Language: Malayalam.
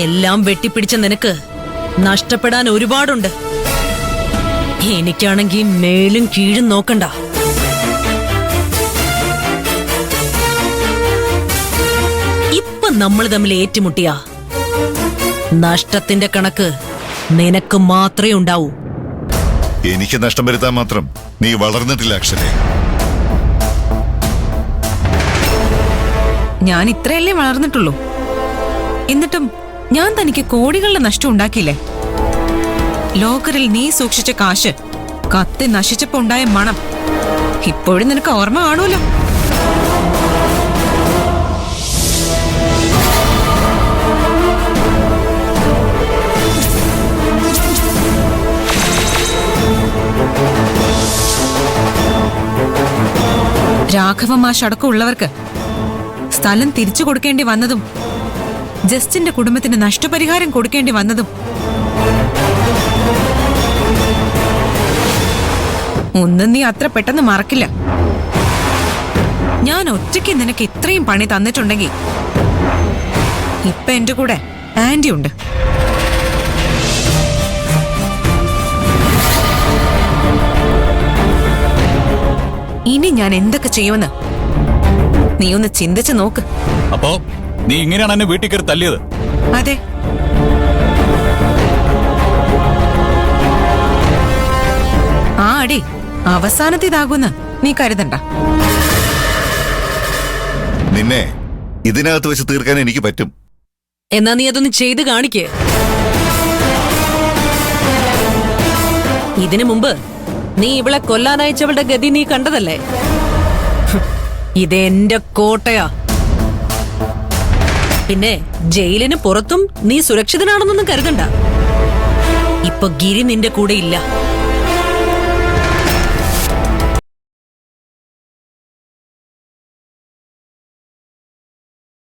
എല്ലാം വെട്ടിപ്പിടിച്ച നിനക്ക് നഷ്ടപ്പെടാൻ ഒരുപാടുണ്ട്. എനിക്കാണെങ്കിൽ മേലും കീഴും നോക്കണ്ട. ഇപ്പൊ നമ്മൾ തമ്മിൽ ഏറ്റുമുട്ടിയ നഷ്ടത്തിന്റെ കണക്ക് നിനക്ക് മാത്രമേ ഉണ്ടാവൂ. എനിക്ക് നഷ്ടം വരുത്താൻ മാത്രം നീ വളർന്നിട്ടില്ല അക്ഷരേ. ഞാൻ ഇത്രയല്ലേ വളർന്നിട്ടുള്ളൂ. എന്നിട്ടും ഞാൻ തനിക്ക് കോടികളുടെ നഷ്ടം ഉണ്ടാക്കിയില്ലേ? ലോക്കറിൽ നീ സൂക്ഷിച്ച കാശ് കത്തി നശിച്ചപ്പോ ഉണ്ടായ മണം ഇപ്പോഴും നിനക്ക് ഓർമ്മ കാണുമല്ലോ. രാഘവ മാഷ് അടക്കമുള്ളവർക്ക് സ്ഥലം തിരിച്ചു കൊടുക്കേണ്ടി വന്നതും ജസ്റ്റിന്റെ കുടുംബത്തിന് നഷ്ടപരിഹാരം കൊടുക്കേണ്ടി വന്നതും ഒന്നും നീ അത്ര പെട്ടെന്ന് മറക്കില്ല. ഞാൻ ഒറ്റയ്ക്ക് നിനക്ക് ഇത്രയും പണി തന്നിട്ടുണ്ടെങ്കിൽ ഇപ്പൊ എന്റെ കൂടെ ആന്റി ഉണ്ട്. ഇനി ഞാൻ എന്തൊക്കെ ചെയ്യുമെന്ന് നീ ഒന്ന് ചിന്തിച്ചു നോക്ക്. അപ്പോ നീ ഇങ്ങനെയാണ് എന്നെ വീട്ടിൽ കയറി തല്ലിയത്? അതെ. ആ അടി അവസാനത്തേതാകുമെന്ന് നീ കരുതണ്ട. നിന്നെ ഇതിനകത്ത് വെച്ച് തീർക്കാൻ എനിക്ക് പറ്റും. എന്നാ നീ അതൊന്ന് ചെയ്ത് കാണിക്കേ. ഇതിനു മുമ്പ് നീ ഇവളെ കൊല്ലാനയച്ചവളുടെ ഗതി നീ കണ്ടതല്ലേ? ഇതെന്റെ കോട്ടയാ. പിന്നെ ജയിലിന് പുറത്തും നീ സുരക്ഷിതനാണെന്നൊന്നും കരുതണ്ട. ഇപ്പൊ ഗിരി നിന്റെ കൂടെ ഇല്ല.